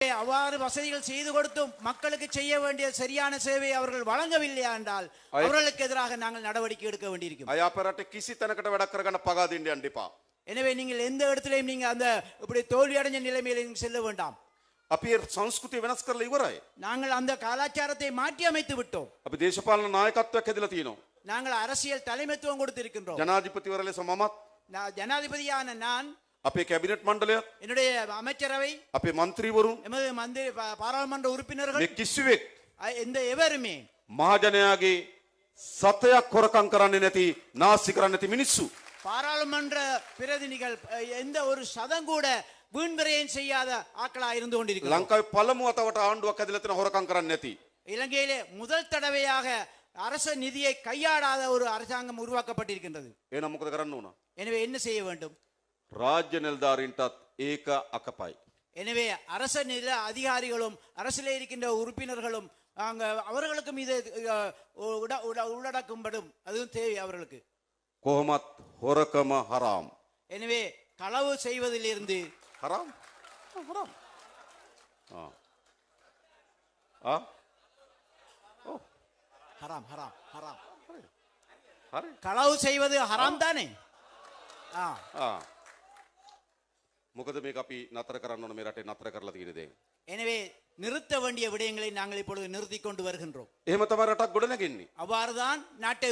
அவ்வாறு வசதிகள் செய்து கொடுத்தும் மக்களுக்கு செய்ய வேண்டிய சரியான சேவை அவர்கள் வழங்கவில்லையா என்றால் அவர்களுக்கு எதிராக நாங்கள் நடவடிக்கை எடுக்க வேண்டியிருக்கும். අය අපේ රටේ කිසි තැනකට වැඩක් කරගන්න පගා දෙන්න යන්න එපා. எனவே நீங்கள் எந்த இடத்திலையும் நீங்க அந்த இப்படி தோல்வி அடைஞ்ச நிலைமையில நீங்க செல்ல வேண்டாம். අපි සංස්කෘතිය වෙනස් කරලා ඉවරයි. நாங்கள் அந்த கலாச்சாரத்தை மாற்றி அமைத்து விட்டோம். අපි දේශපාලන නායකත්වයක් හැදලා තියෙනවා. நாங்கள் அரசியல் தலைமைத்துவம் கொடுத்திருக்கின்றோம். ජනාධිපතිවරයා ලෙස මමත් ஜனாதிபதியான நான் අපේ කැබිනට් මණ්ඩලයත් என்னுடைய அமைச்சரவை අපේ മന്ത്രിවරුන් எமது மந்திரி பாராளுமன்ற உறுப்பினர்கள் මේ කිසිවෙක් இந்த எவருமே මහජනයාගේ සතයක් හොරකම් කරන්නේ නැති නාස්ති කරන්නේ නැති මිනිස්සු. பாராளுமன்ற பிரதிநிதிகள் எந்த ஒரு சதம் கூட வீண்விரயம் செய்யாத ஆட்களா இருந்து கொண்டிருக்கிறார். ලංකාවේ පළමු වතාවට ආණ්ඩුවක් හැදලා තියෙන හොරකම් කරන්නේ නැති. இலங்கையிலே முதல் தடவையாக அரச நிதியை கையாடாத ஒரு அரசாங்கம் உருவாக்கப்பட்டிருக்கின்றது. එහෙනම් මොකද කරන්න ඕන? எனவே என்ன செய்ய வேண்டும்? රාජ්‍ය නිලධාරීන්ටත් ඒක අකපයි. எனவே அரச நில அதிகாரிகளும் அரசிலே இருக்கின்ற உறுப்பினர்களும் அவர்களுக்கும் இது உள்ளடக்கும்படும் அதுவும் தேவை அவர்களுக்கு. කොහොමත් හොරකම හරාම්. எனவே களவு செய்வதிலிருந்து හරාම් හරාම් ஹராம் ஹராம் ஹராம் හරි களவு செய்வது ஹராம் தானே. මොකද මේක අපි නතර කරන්න ඕන මේ රටේ නතර කරලා තියෙන දේ. எனவே நிறுத்த வேண்டிய விடயங்களை நாங்கள் இப்பொழுது நிறுத்தி கொண்டு வருகின்றோம். එහෙම තමයි රටක් ගොඩනගන්නේ. அவ்வாறுதான் நாட்டை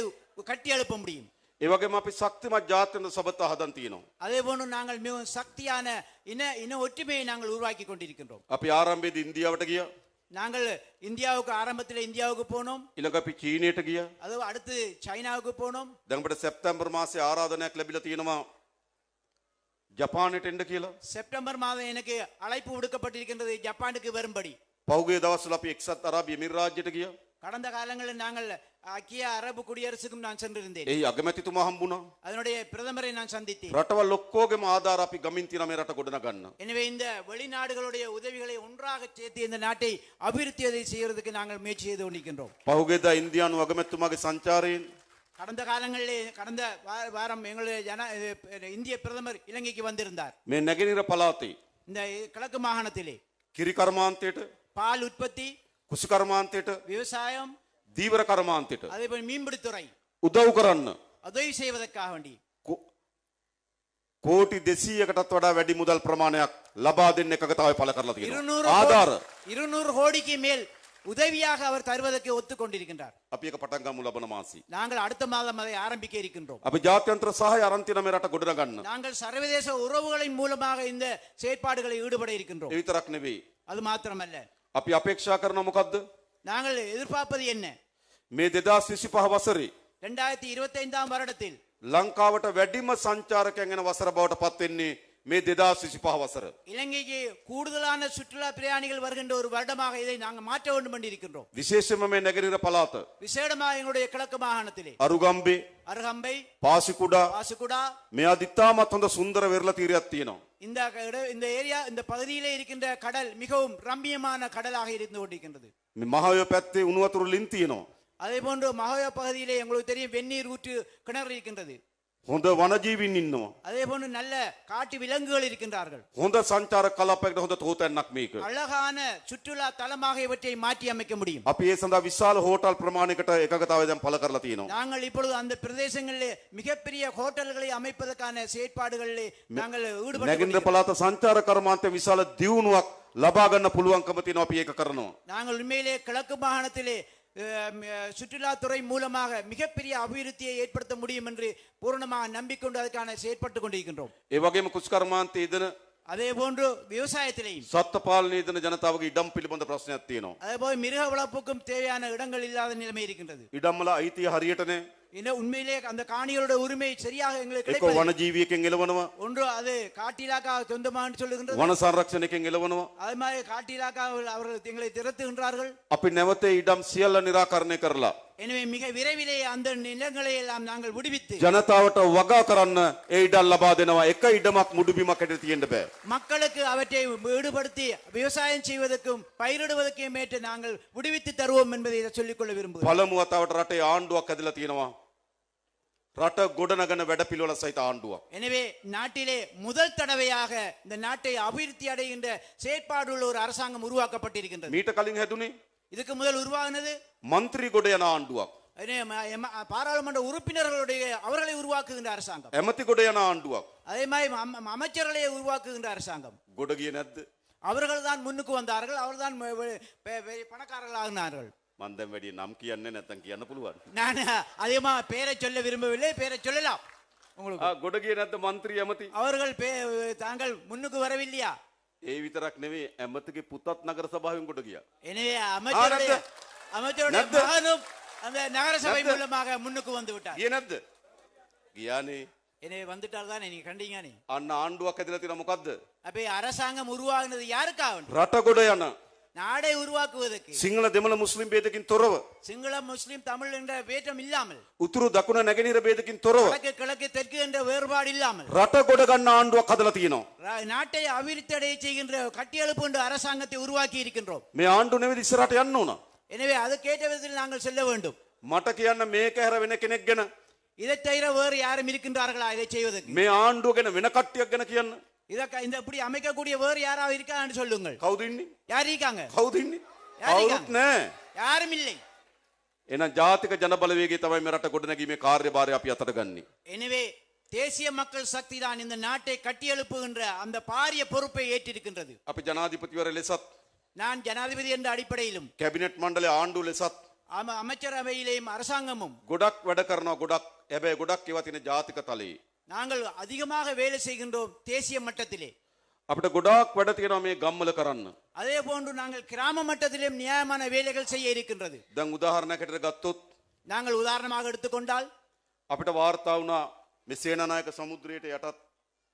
கட்டி எழுப்ப முடியும். ඒ වගේම අපි ශක්තිමත් ජාත්‍යන්තර සබත හදන් තියෙනවා. அதே போன்று நாங்கள் மிகவும் சக்தியான இன ஒற்றுமையை நாங்கள் உருவாக்கி கொண்டிருக்கின்றோம். අපි ආරම්භයේදී ඉන්දියාවට ගියා. நாங்கள் இந்தியாவுக்கு ஆரம்பத்தில் இந்தியாவுக்கு போனோம். ඊළඟ අපි චීනයට ගියා. அது அடுத்து சைனாவுக்கு போனோம். දැන් අපිට සැප්තැම්බර් මාසේ ආරාධනයක් ලැබිලා තියෙනවා ජපානයට එන්න කියලා. செப்டம்பர் மாதம் எனக்கு அழைப்பு விடுக்கப்பட்டிருக்கின்றது ஜப்பானுக்கு வரும்படி. පහුගිය දවස්වල අපි එක්සත් අරාබි එමිරාජ්‍යයට ගියා. கடந்த காலங்களில் நாங்கள் ஐக்கிய அரபு குடியரசுக்கும் நான் சென்றிருந்தேன். එහි අගමැතිතුමා හම්බුණා. அதனுடைய பிரதமரை நான் சந்தித்தேன். රටවල් ඔක්කොගේම ආධාර අපි ගමින් තියෙන මේ රට ගොඩනගන්න. எனவே இந்த வெளிநாடுகளுடைய உதவிகளை ஒன்றாக சேர்த்து இந்த நாட்டை அபிவிருத்தி செய்வதற்கு நாங்கள் முயற்சி செய்து கொண்டிருக்கின்றோம். පහුගියදා ඉන්දියානු අගමැතිතුමාගේ සංචාරයෙන් கடந்த காலங்களிலே கடந்த வாரம் எங்களுடைய இந்திய பிரதமர் இலங்கைக்கு வந்திருந்தார். මේ නැගෙනහිර පළාතේ இந்த கிழக்கு மாகாணத்திலே කිරි කර්මාන්තයට பால் உற்பத்தி, කුසි කර්මාන්තයට விவசாயம், දීවර කර්මාන්තයට அதே போல் மீன்பிடித்துறை උදව් කරන්න உதவி செய்வதற்காக வேண்டி කෝටි 200කටත් වඩා වැඩි මුදල් ප්‍රමාණයක් ලබා දෙන්න එකගතාවය පළ කරලා තියෙනවා. ආධාර 200 கோடிக்கு மேல் உதவியாக அவர் தருவதற்கு ஒத்துக்கொண்டிருக்கின்றார். අපි එක පටන් ගමු ලබන මාසෙ. நாங்கள் அடுத்த மாதம் அதை ஆரம்பிக்க இருக்கின்றோம். අපි ජාත්‍යන්තර සහාය අරන් තියෙන මේ රට ගොඩනගන්න. நாங்கள் சர்வதேச உறவுகளின் மூலமாக இந்த செயற்பாடுகளை ஈடுபட இருக்கின்றோம். ඒ විතරක් නෙවෙයි. அது மாத்திரமல்ல, අපි අපේක්ෂා කරන මොකද්ද? நாங்கள் எதிர்பார்ப்பது என்ன? මේ 2025 වසරේ 2025 வருடத்தில் ලංකාවට වැඩිම සංචාරකයන් එන වසර බවට පත් වෙන්නේ මේ 2025 වසර. இலங்கைக்கு கூடுதலான சுற்றுலா பிரயாணிகள் வருகின்ற ஒரு வருடமாக இதை நாங்கள் மாற்ற வேண்டும் என்று இருக்கின்றோம். විශේෂයෙන්ම මේ නැගෙනහිර පළාත விசேடமாக எங்களுடைய கிழக்கு மாகாணத்திலே අරුගම්බේ அருகம்பை, පාසිකුඩා வாசுகுடா මේ අදිත්තාමත් හොඳ සුන්දර වෙරළ තීරයක් තියෙනවා. இந்த ஏரியா இந்த பகுதியிலே இருக்கின்ற கடல் மிகவும் ரம்மியமான கடலாக இருந்து கொண்டிருக்கின்றது. මේ මහයෝ පැත්තේ උණු වතුර ලින් තියෙනවා. அதே போன்று மகோயா பகுதியிலே உங்களுக்கு தெரியும் வெந்நீர் ஊற்று கிணறு இருக்கின்றது. හොඳ වනජීවීන් ඉන්නවා. அதே போன்று நல்ல காட்டு விலங்குகள் இருக்கின்றார்கள். හොඳ සංචාරක කලාපයකට හොඳ තෝතැන්නක් මේක. அழகான சுற்றுலா தலமாக இவற்றை மாற்றி அமைக்க முடியும். අපි ඒ සඳහා විශාල හෝටල් ප්‍රමාණයකට එකගතාවය දැන් පළ කරලා තියෙනවා. நாங்கள் இப்பொழுது அந்த பிரதேசங்களிலே மிகப்பெரிய ஹோட்டல்களை அமைப்பதற்கான செயற்பாடுகளிலே நாங்கள் ஈடுபட்டு නැගෙනහිර පළාත සංචාර කර්මාන්තයේ විශාල දියුණුවක් ලබා ගන්න පුළුවන්කම තියෙනවා. අපි ඒක කරනවා. நாங்கள் உண்மையிலே கிழக்கு மாகாணத்திலே சுற்றுலாத்துறை மூலமாக மிகப்பெரிய அபிவிருத்தியை ஏற்படுத்த முடியும் என்று பூரணமாக நம்பிக்கொண்டு அதுக்கான செயற்பட்டு கொண்டிருக்கின்றோம். ඒ වගේම කුසි කර්මාන්තයේ ඉදන அதே போன்று விவசாயத்திலேயும் සත්ත්ව පාලනයේ ඉදන ජනතාවගේ ඉඩම් පිළිබඳ ප්‍රශ්නයක් තියෙනවා. அதே போல் மிருக வளர்ப்புக்கும் தேவையான இடங்கள் இல்லாத நிலைமை இருக்கின்றது. ඉඩම් වල අයිතිය හරියට නැහැ. உண்மையிலே அந்த காணிகளோட உரிமை சரியாக எங்களுக்கு ඒක වනජීවියෙක්ගෙන් එළවනවා. ஒன்று அது காட்டிலாக்கா சொந்தமான்னு சொல்லுகின்றது. වන සංරක්ෂණයකින් එළවනවා. அது மாதிரி காட்டிலாக்கா அவர்கள் எங்களை திரட்டுகின்றார்கள். අපි නැවත ඉඩම් සියල්ල निराකරණය කරලා எனவே மிக விரைவிலே அந்த நிலங்களை எல்லாம் நாங்கள் விடுவித்து ජනතාවට වගා කරන්න ඒ ඉඩම් ලබා දෙනවා. එක ඉඩමක් මුඩුබිමක් හැටියට තියෙන්න බෑ. மக்களுக்கு அவற்றை ஈடுபடுத்தி விவசாயம் செய்வதற்கும் பயிரிடுவதற்கும் ஏற்று நாங்கள் விடுவித்து தருவோம் என்பதை சொல்லிக்கொள்ள விரும்புகிறேன். පළමු වතාවට රටේ ආණ්ඩුවක් ඇදලා තියෙනවා. රට ගොඩනගන වැඩපිළිවෙල සහිත ආණ්ඩුවක්. எனவே நாட்டிலே முதல் தடவையாக இந்த நாட்டை அபிவிருத்தி அடைகின்ற செயற்பாடு உள்ள ஒரு அரசாங்கம் உருவாக்கப்பட்டிருக்கின்றது. මීට කලින් හැදුනේ இதுக்கு முதல் உருவாகினது മന്ത്രി ගොඩ යන ආණ්ඩුවක්. பாராளுமன்ற உறுப்பினர்களுடைய அவர்களை உருவாக்குகின்ற அரசாங்கம். ඇමති ගොඩ යන ආණ්ඩුවක්. அதே மாதிரி அமைச்சர்களை உருவாக்குகின்ற அரசாங்கம். ගොඩ ගියේ නැද්ද? அவர்கள் தான் முன்னுக்கு வந்தார்கள், அவர்தான் பணக்காரர்கள் ஆகினார்கள். මම දැන් වැඩි නම් කියන්නේ නැත්තම් කියන්න පුළුවන්. நான் அதிகமா பேரை சொல்ல விரும்பவில்லை, பேரை சொல்லலாம் உங்களுக்கு. ගොඩ ගියේ නැද්ද മന്ത്രി ඇමති? அவர்கள் தாங்கள் முன்னுக்கு வரவில்லையா? ඒ විතරක් නෙවෙයි ඇමතිගේ පුතත් නගර සභාවෙන් ගොඩ ගියා. எனவே அமைச்சருடைய மகனும் அந்த நகரசபை மூலமாக முன்னுக்கு வந்து விட்டார். ගියේ නැද්ද? ගියානේ. எனவே வந்துட்டால் தானே நீங்க கண்டீங்கனே. අන්න ආණ්ඩුවක් ඇදලා තියෙනවා මොකද්ද? அப்ப அரசாங்கம் உருவாகுனது யாருக்காக? රට ගොඩ යන நாடை உருவாக்குவதற்கு. සිංහල දෙමළ මුස්ලිම් ભેදකින් තොරව சிங்களம் முஸ்லிம் தமிழ் என்ற வேற்றம் இல்லாமல், උතුරු දකුණ නැගෙනහිර ભેදකින් තොරව வடக்கு கிழக்கு தெற்கு என்ற வேறுபாடு இல்லாமல் රට ගොඩ ගන්න ආණ්ඩුවක් හදලා තියෙනවා. நாட்டை அபிவிருத்தி அடைய செய்கின்ற கட்டியெழுப்புகின்ற அரசாங்கத்தை உருவாக்கி இருக்கின்றோம். මේ ආණ්ඩුව නෙවෙයි ඉස්සරහට යන්න ඕන. எனவே அதுக்கேற்ற விதத்தில் நாங்கள் செல்ல வேண்டும். මට කියන්න මේක හැර වෙන කෙනෙක් ගැන இதை தவிர வேறு யாரும் இருக்கின்றார்களா இதை செய்வதற்கு? මේ ආණ්ඩුව ගැන වෙන කට්ටියක් ගැන කියන්න. இந்த இப்படி அமைக்கக்கூடிய வேறு யாராவது இருக்கான்னு சொல்லுங்கள். කවුද ඉන්නේ? யார் இருக்காங்க? කවුද ඉන්නේ? யார் කවුරුත් இருக்காங்க? නැහැ. யாரும் இல்லை. එහෙනම් ජාතික ජනබලවේගය තමයි මේ රට ගොඩනැගීමේ කාර්යභාරය අපි අතට ගන්නේ. எனவே தேசிய மக்கள் சக்தி தான் இந்த நாட்டை கட்டியெழுப்புகின்ற அந்த பாரிய பொறுப்பை ஏற்றிருக்கின்றது. අපි ජනාධිපතිවර ලෙසත් நான் ஜனாதிபதி என்ற அடிப்படையிலும் කැබිනට් මණ්ඩලයේ ආණ්ඩුව ලෙසත් அமைச்சரவையிலேயும் அரசாங்கமும் ගොඩක් වැඩ කරනවා ගොඩක්. හැබැයි ගොඩක් ඒවා තියෙන ජාතික තලයේ. நாங்கள் அதிகமாக வேலை செய்கின்றோம் தேசிய மட்டத்திலே. අපිට ගොඩාක් වැඩ තියෙනවා මේ ගම්වල කරන්න. அதே போன்று நாங்கள் கிராம மட்டத்திலும் நியாயமான வேலைகள் செய்ய இருக்கின்றது. දැන් උදාහරණයකට ගත්තොත් நாங்கள் உதாரணமாக எடுத்துக்கொண்டால் අපිට වාර්තා වුණා මේ සේනානායක සමුද්‍රයට යටත්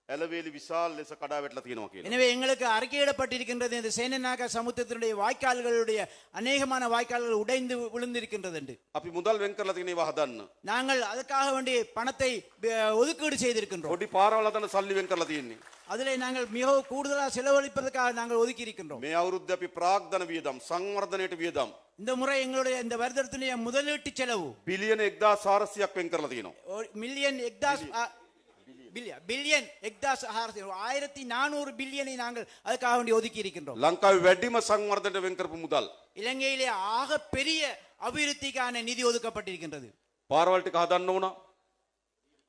ඇලවේලි විශාල ලෙස කඩා වැටලා තියෙනවා කියලා. எனவே எங்களுக்கு அறிக்கையிடப்பட்டிருக்கின்றது இந்த சேனநாயக சமுத்திரத்தினுடைய வாய்க்கால்களுடைய அநேகமான வாய்க்கால்கள் உடைந்து விழுந்திருக்கின்றது என்று. අපි මුදල් වෙන් කරලා තියෙන ඒවා හදන්න. நாங்கள் அதுக்காக வேண்டிய பணத்தை ஒதுக்கீடு செய்திருக்கின்றோம். පොඩි පාරවල් හදන්න සල්ලි වෙන් කරලා තියෙන්නේ. அதிலே நாங்கள் மிகவும் கூடுதலாக செலவழிப்பதற்காக நாங்கள் ஒதுக்கி இருக்கின்றோம். මේ අවුරුද්ද අපි ප්‍රාග්ධන වියදම් සංවර්ධනයට වියදම් இந்த முறை எங்களுடைய இந்த வருடத்தினுடைய முதலீட்டு செலவு බිලියන 1400ක් වෙන් කරලා තියෙනවා. மில்லியன் பில்லியன் 1400 பில்லியனை நாங்கள் அதுக்காக வேண்டி ஒதுக்கி இருக்கின்றோம். ලංකාවේ වැඩිම සංවර්ධනයට වෙන් කරපු මුදල්. இலங்கையிலே ஆக பெரிய அபிவிருத்திக்கான நிதி ஒதுக்கப்பட்டிருக்கின்றது. පාරවල් ටික හදන්න ඕන.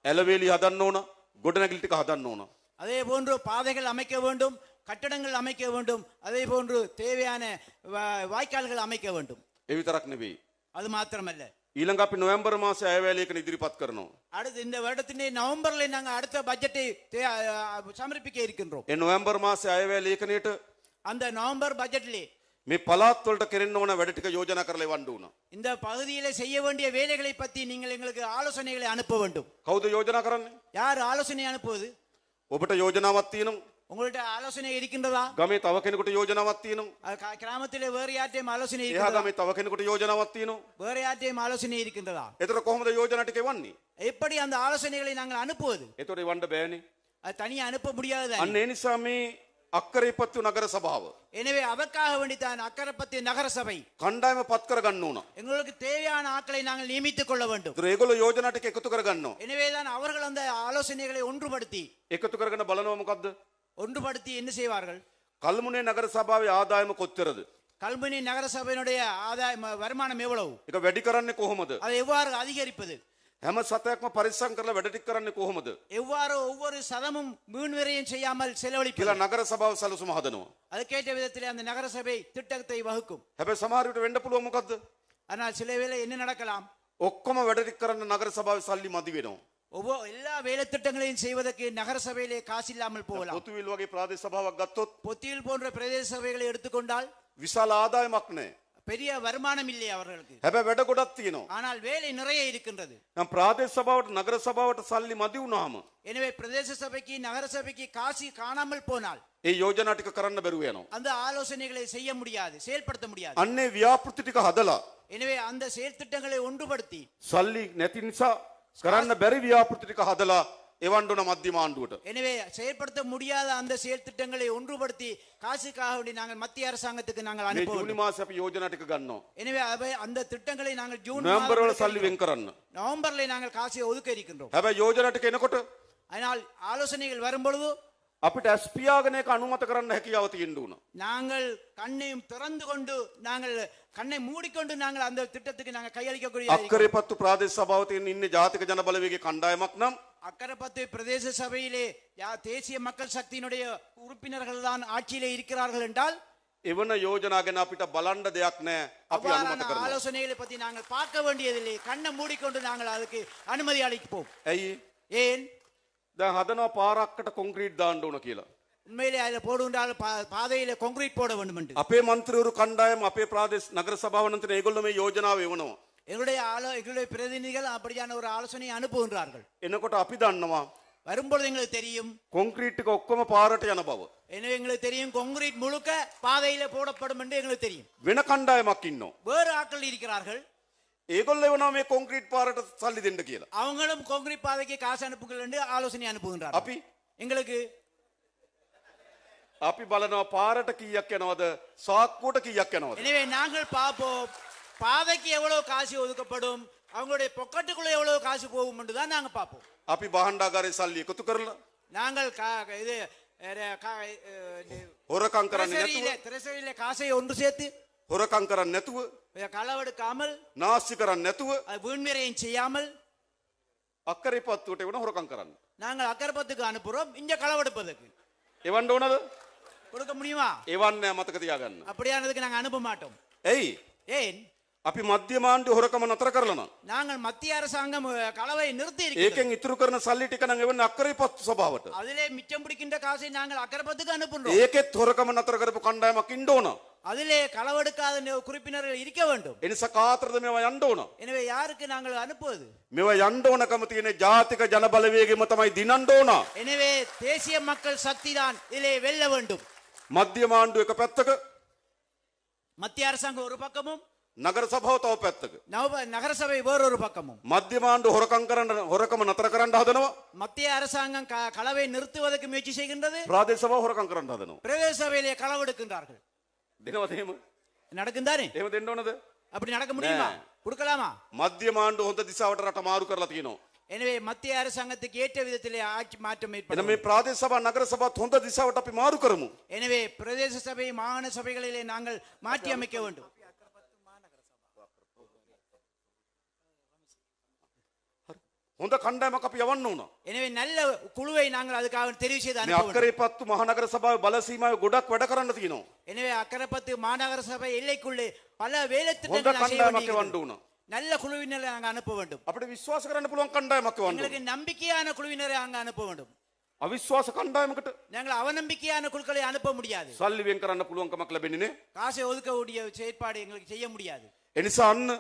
ඇලවේලි හදන්න ඕන. ගොඩනැගිලි ටික හදන්න ඕන. அதே போன்று பாதைகள் அமைக்க வேண்டும், கட்டடங்கள் அமைக்க வேண்டும், அதே போன்று தேவையான வாய்க்கால்கள் அமைக்க வேண்டும். ඒ විතරක් නෙවෙයි. அது மாத்திரமல்ல, ඊළඟ අපි නොවැම්බර් මාසේ අයවැයලේකන ඉදිරිපත් කරනවා. அடுத்து இந்த வருடத்திலே நவம்பர்ல நாங்க அடுத்த பட்ஜெட்டை சமர்ப்பிக்க இருக்கின்றோம். ඒ නොවැම්බර් මාසේ අයවැයලේකනයට அந்த நவம்பர் பட்ஜெட்டிலே මේ පළාත් වලට කෙරෙන්න ඕන වැඩ ටික යෝජනා කරලා ඉවන්න ඕන. இந்த பகுதியிலே செய்ய வேண்டிய வேலைகளை பற்றி நீங்கள் எங்களுக்கு ஆலோசனைகளை அனுப்ப வேண்டும். කවුද යෝජනා කරන්නේ? யார் ஆலோசனை அனுப்புவது? ඔබට යෝජනාවක් තියෙනවා. உங்கள்ட்ட ஆலோசனை இருக்கின்றதா? ගමේ තව කෙනෙකුට යෝජනාවක් තියෙනවා. கிராமத்திலே வேறு யார்ட்டையும் ஆலோசனை එහා இருக்கின்றதா? ගමේ තව කෙනෙකුට යෝජනාවක් තියෙනවා. வேறு யார்ட்டையும் ஆலோசனை இருக்கின்றதா? එතකොට කොහොමද යෝජනා ටික එවන්නේ? எப்படி அந்த ஆலோசனைகளை நாங்கள் அனுப்புவது? එතකොට එවන්න බෑනේ. அது தனியா அனுப்ப முடியாது. අන්න ඒ නිසා මේ අක්කරේපත්තු නගර සභාව எனவே அதற்காக வேண்டித்தான் அக்கரைப்பத்து நகர சபை කණ්ඩායම පත් කරගන්න ඕන. எங்களுக்கு தேவையான ஆட்களை நாங்கள் நியமித்துக் கொள்ள வேண்டும். ඒතර ඒගොල්ලෝ යෝජනා ටික එකතු කරගන්නවා. எனவேதான் அவர்கள் அந்த ஆலோசனைகளை ஒன்றுபடுத்தி එකතු කරගෙන බලනවා මොකද්ද? ஒன்றுபடுத்தி என்ன செய்வார்கள்? කල්මුනේ නගර සභාවේ ආදායම කොච්චරද? கல்முனை நகர சபையினுடைய ஆதாய வருமானம் எவ்வளவு? ඒක වැඩි කරන්නේ කොහොමද? அதை எவ்வாறு அதிகரிப்பது? හැම සතයක්ම පරිස්සම් කරලා වැඩ ටික කරන්නේ කොහොමද? எவ்வாறு ஒவ்வொரு சதமும் வீண் விரயம் செய்யாமல் කියලා செலவழிப்பது? නගර සභාව සැලසුම හදනවා. அதுக்கேற்ற விதத்திலே அந்த நகர சபை திட்டத்தை வகுக்கும். හැබැයි සමහර විට වෙන්න පුළුවන් මොකද්ද? ஆனால் சில வேளை என்ன நடக்கலாம்? ඔක්කොම වැඩ ටික කරන්න නගර සභාවේ සල්ලි මදි වෙනවා. எல்லா வேலை திட்டங்களையும் செய்வதற்கு நகர சபையிலே காசு இல்லாமல் போகலாம். පොතුවිල් වගේ ප්‍රාදේශ සභාවක් ගත්තොත් பொத்தியில் போன்ற பிரதேச சபைகளை எடுத்துக்கொண்டால் විශාල ආදායමක් නැහැ. பெரிய வருமானம் இல்லை அவர்களுக்கு. හැබැයි වැඩ ගොඩක් තියෙනවා. ஆனால் வேலை நிறைய இருக்கின்றது. නම් ප්‍රාදේශ සභාවට නගර සභාවට සල්ලි මදි වුණාම எனவே பிரதேச சபைக்கு நகர சபைக்கு காசு காணாமல் போனால் ඒ යෝජනා ටික කරන්න බැරුව යනවා. அந்த ஆலோசனைகளை செய்ய முடியாது, செயல்படுத்த முடியாது. අන්නේ ව්‍යාපෘති ටික හදලා எனவே அந்த செயல் திட்டங்களை ஒன்றுபடுத்தி සල්ලි නැති නිසා කරන්න බැරි ව්‍යාපෘති ටික හදලා එවන්න ඕන මධ්‍යම ආණ්ඩුවට. எனவே செயல்படுத்த முடியாத அந்த செயல் திட்டங்களை ஒன்றுபடுத்தி காசுக்காக வேண்டி நாங்கள் மத்திய அரசாங்கத்துக்கு நாங்கள் මේ அனுப்ப ජූනි வேண்டும். මාසේ අපි යෝජනා ටික ගන්නවා. எனவே அந்த திட்டங்களை நாங்கள் ஜூன் නොවැම්බර් වල மாதம் සල්ලි වෙන් කරන්න. நவம்பர்ல நாங்கள் காசை ஒதுக்க இருக்கின்றோம். හැබැයි යෝජනා ටික එනකොට அதனால் ஆலோசனைகள் வரும்பொழுது අපිට ඇස් පියාගෙන ඒක අනුමත කරන්න හැකියාව තියෙන්න ඕන. நாங்கள் கண்ணையும் திறந்து கொண்டு நாங்கள் கண்ணை மூடிக்கொண்டு நாங்கள் அந்த திட்டத்துக்கு நாங்கள் கையளிக்கக்கூடிய අක්කරේපත්තු ප්‍රාදේශ සභාව තියෙන ඉන්නේ ජාතික ජනබලවේගයේ කණ්ඩායමක් නම් அக்கரைப்பத்து பிரதேச சபையிலே தேசிய மக்கள் சக்தியினுடைய உறுப்பினர்கள் தான் ஆட்சியிலே இருக்கிறார்கள் என்றால் එවන යෝජනා ගැන අපිට බලන්න දෙයක් නැහැ. අපි අනුමත அவ்வாறான කරනවා. ஆலோசனைகளை பற்றி நாங்கள் பார்க்க வேண்டியதில்லை. கண்ணை மூடிக்கொண்டு நாங்கள் அதுக்கு அனுமதி அளிப்போம். ඇයි? ஏன் දැන් හදනවා පාරක්කට කොන්ක්‍රීට් දාන්න ඕන කියලා. உண்மையிலே அதில் போடுகின்றால் பாதையில கான்கிரீட் போட வேண்டும் என்று අපේ മന്ത്രിවරු කණ්ඩායම අපේ ප්‍රාදේශ නගර සභාවන්තර ඒගොල්ලෝ මේ යෝජනාව එවනවා. எங்களுடைய பிரதிநிதிகள் அப்படியான ஒரு ஆலோசனையை அனுப்புகின்றார்கள். එනකොට අපි දන්නවා வரும்பொழுது எங்களுக்கு தெரியும் කොන්ක්‍රීට් එක ඔක්කොම පාරට යන බව. எனவே எங்களுக்கு தெரியும் கான்கிரீட் முழுக்க பாதையில போடப்படும் என்று எங்களுக்கு தெரியும். වෙන කණ්ඩායමක් ඉන්නවා. வேறு ஆட்கள் இருக்கிறார்கள். ඒගොල්ලෝ එවනවා මේ කොන්ක්‍රීට් පාරට සල්ලි දෙන්න කියලා. அவங்களும் கான்கிரீட் பாதைக்கு காசு அனுப்புங்கள் என்று ஆலோசனை அனுப்புகின்றார்கள். අපි எங்களுக்கு අපි බලනවා පාරට කීයක් යනවද සාක්කුවට කීයක් යනවද. எனவே நாங்கள் பார்ப்போம் பாதைக்கு எவ்வளவு காசு ஒதுக்கப்படும், அவங்களுடைய பொக்கெட்டுக்குள்ள எவ்வளவு காசு போகும் என்று தான் நாங்க பார்ப்போம். අපි බහණ්ඩාගාරේ සල්ලி එකතු කරලා நாங்கள் இது හොරකම් කරන්නේ නැතුව திரைசையில காசை ஒன்று சேர்த்து හොරකම් කරන්නේ නැතුව களவெடுக்காமல் නාස්ති කරන්නේ නැතුව வீண்விரையும் செய்யாமல் අක්කරේපත්තුවට එවන හොරකම් කරන්න. நாங்கள் அக்கரைப்பத்துக்கு அனுப்புறோம். இங்க களவெடுப்பதற்கு එවන්න ඕනද? கொடுக்க முடியுமா? එවන්නේ මතක තියාගන්න. அப்படியானதுக்கு நாங்க அனுப்ப மாட்டோம். ඇයි? ஏன்? අපි මධ්‍යම ආණ්ඩුව හොරකම නතර කරලා නම් நாங்கள் மத்திய அரசாங்கம் களவை நிறுத்தி இருக்கிறோம். ඒකෙන් ඉතුරු කරන සල්ලි ටික නම් එවන්න අක්කරේපත්තු සභාවට. அதிலே மிச்சம் பிடிக்கின்ற காசை நாங்கள் அக்கரைப்பத்துக்கு அனுப்புறோம். ඒකෙත් හොරකම නතර කරපු කණ්ඩායමක් ඉන්න ඕන. அதிலே களவெடுக்காத குறிப்பினர்கள் இருக்க வேண்டும். එනිසා කාටද මේවා යන්න ඕන? எனவே யாருக்கு நாங்கள் அனுப்புவது? මේවා යන්න ඕනකම තියෙන ජාතික ජන බලවේගෙම තමයි දිනන්න ඕන. எனவே தேசிய மக்கள் சக்தி தான் இதிலே வெல்ல வேண்டும். මධ්‍යම ආණ්ඩුව එක පැත්තක மத்திய அரசாங்கம் ஒரு பக்கமும் නගර සභාව තව පැත්තක. நகரசபை வேறொரு பக்கமும். මධ්‍යම ආණ්ඩුව හොරකම නතර කරන්න හදනවා. மத்திய அரசாங்கம் களவை நிறுத்துவதற்கு முயற்சி செய்கின்றது. ප්‍රාදේශ සභාව හොරකම් කරන්න හදනවා. பிரதேச சபையிலே களவெடுக்கின்றார்கள். දෙනවද එහෙම? நடக்கும் தானே? එහෙම දෙන්න ඕනද? அப்படி நடக்க முடியுமா? கொடுக்கலாமா? මධ්‍යම ආණ්ඩුව හොඳ දිශාවට රට මාරු කරලා තියෙනවා. எனவே மத்திய அரசாங்கத்துக்கு ஏற்ற விதத்திலே ஆட்சி மாற்றம் එන ஏற்படும். මේ ප්‍රාදේශ සභා නගර සභාවත් හොඳ දිශාවට අපි මාරු කරමු. எனவே பிரதேச சபை மாகாண சபைகளிலே நாங்கள் மாற்றி அமைக்க வேண்டும். හොඳ කණ්ඩායමක් අපි යවන්න ඕන. எனவே நல்ல குழுவை நாங்கள் அதுக்காக தெரிவு செய்து මේ அனுப்ப வேண்டும். අක්කරේපත්තු මහනගර සභාවේ බල සීමාවේ ගොඩක් වැඩ කරන්න තියෙනවා. எனவே அக்கரைப்பத்து மாநகர சபை எல்லைக்குள்ளே பல வேலை හොඳ திட்டங்கள் செய்ய කණ්ඩායමක් வேண்டியிருக்கிறது. යවන්න ඕන. நல்ல குழுவினரை அங்க அனுப்ப வேண்டும். අපිට විශ්වාස කරන්න පුළුවන් කණ්ඩායමක් යවන්න எங்களுக்கு ඕන. நம்பிக்கையான குழுவினரை அங்க அனுப்ப வேண்டும். අවිශ්වාස කණ්ඩායමකට நாங்கள் அவநம்பிக்கையான குழுக்களை அனுப்ப முடியாது. සල්ලි වෙන් කරන්න පුළුවන්කමක් ලැබෙන්නේ නේ. காசை ஒதுக்கக்கூடிய செயற்பாடு எங்களுக்கு செய்ய முடியாது. එනිසා අන්න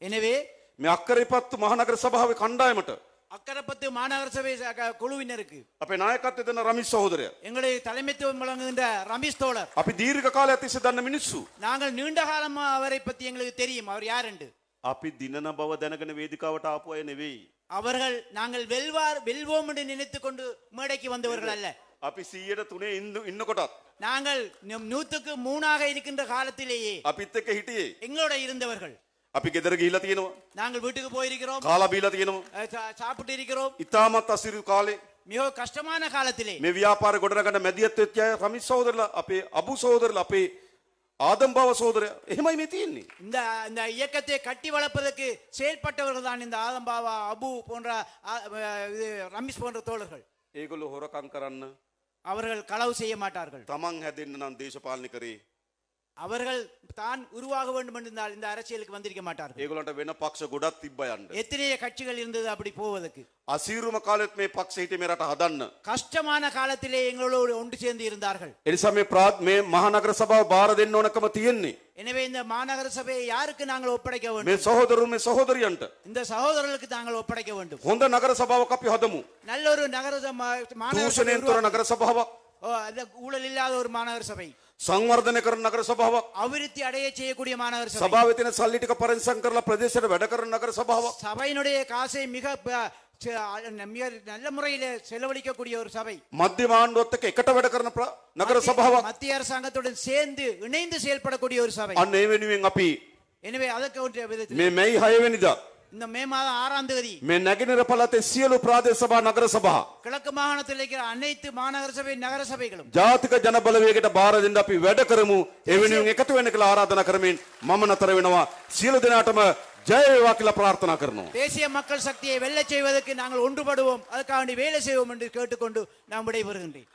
எனவே මේ අක්කරේපත්තු මහනගර සභාවේ කණ්ඩායමට அக்கரைப்பத்து மாநகர சபை குழுவினருக்கு අපේ නායකත්වය දෙන රමිස් සහෝදරයා எங்களுடைய தலைமைத்துவம் வழங்குகின்ற ரமேஷ் தோழர், අපි දීර්ඝ කාලයක් තිස්සේ දන්න මිනිස්සු நாங்கள் நீண்ட காலமா அவரை பத்தி எங்களுக்கு தெரியும். அவர் யார் என்று. අපි දිනන බව දැනගෙන වේදිකාවට ආපු අය නෙවෙයි. அவர்கள் நாங்கள் வெல்வோம் என்று நினைத்துக் கொண்டு மேடைக்கு வந்தவர்கள் அல்ல. අපි 103 ඉන්නකොටත් நாங்கள் 103 இருக்கின்ற காலத்திலேயே අපිත් එක්ක හිටියේ. எங்களோட இருந்தவர்கள். අපි ගෙදර ගිහිලා තියෙනවා. நாங்கள் வீட்டுக்கு போயிருக்கிறோம், කාලා බීලා තියෙනවා. சாப்பிட்டு இருக்கிறோம். ඉතාමත් අසිරු කාලේ மிக கஷ்டமான காலத்திலே මේ ව්‍යාපාර ගොඩනගන්න මැදිහත් වෙච්ච අය රමිස් සහෝදරලා අපේ අබු සහෝදරලා අපේ ආදම් බව සහෝදරයා එහෙමයි මේ තියෙන්නේ. இந்த இந்த இயக்கத்தை கட்டி வளர்ப்பதற்கு செயல்பட்டவர்கள் தான் இந்த ஆதம்பாவா, அபு போன்ற ரமேஷ் போன்ற தோழர்கள். ඒගොල්ලෝ හොරකම් කරන්න அவர்கள் களவு செய்ய மாட்டார்கள். තමන් හැදෙන්න නම් දේශපාලනය කරේ. அவர்கள் தான் உருவாக வேண்டும் என்றால் இந்த அரசியலுக்கு வந்திருக்க மாட்டார்கள். ඒගොල්ලන්ට වෙන පක්ෂ ගොඩක් තිබ්බ යන්න. எத்தனைய கட்சிகள் இருந்தது அப்படி போவதற்கு. අසීරුම කාලෙත් මේ පක්ෂ හිටියේ මේ රට හදන්න. கஷ்டமான காலத்திலே எங்களோடு ஒன்று சேர்ந்து இருந்தார்கள். ඒ නිසා මේ මහනගර සභාව බාර දෙන්න ඕනකම තියෙන්නේ. எனவே இந்த மாநகர சபையை யாருக்கு நாங்கள் ஒப்படைக்க මේ வேண்டும்? සහෝදරුන් මේ சகோதරියන්ට இந்த சகோதரர்களுக்கு நாங்கள் ஒப்படைக்க வேண்டும். හොඳ නගර සභාවක් අපි හදමු. நல்ல ஒரு நகர மாநகர சபை දූෂණයෙන් තොර නගර සභාවක්, அந்த ஊழல் இல்லாத ஒரு மாநகர சபை, සංවර්ධනය කරන නගර සභාවක්, அபிவிருத்தி அடைய செய்யக்கூடிய மாநகர சபை, සභාවේ තියෙන සල්ලි ටික පරිස්සම් කරලා ප්‍රදේශයට වැඩ කරන නගර සභාවක්. சபையினுடைய காசை மிக மிக நல்ல முறையில் செலவழிக்கக்கூடிய ஒரு சபை. මධ්‍යම ආණ්ඩුවත් එක්ක එකට වැඩ කරන නගර සභාවක්. மத்திய அரசாங்கத்துடன் சேர்ந்து இணைந்து செயல்படக்கூடிய ஒரு சபை. අන්න ඒ වෙනුවෙන් අපි எனவே அதற்கு ஒரு விதத்தில் මේ මැයි 6 වෙනිදා இந்த மே மாதம் 6ஆம் தேதி මේ නැගෙනහිර පළාතේ සියලු ප්‍රාදේශ සභා නගර සභා கிழக்கு மாகாணத்தில் இருக்கிற அனைத்து மாநகர சபை நகர சபைகளும் ජාතික ජන බලවේගයට බාර දෙන්න අපි වැඩ කරමු. ඒ වෙනුවෙන් එකතු වෙන්න කියලා ආරාධනා කරමින් මම නතර වෙනවා. සියලු දෙනාටම ජය වේවා කියලා ප්‍රාර්ථනා කරනවා. தேசிய மக்கள் சக்தியை வெல்லச் செய்வதற்கு நாங்கள் ஒன்றுபடுவோம், அதுக்காக வேலை செய்வோம் என்று கேட்டுக்கொண்டு நான் விடைபெறுகின்றேன்.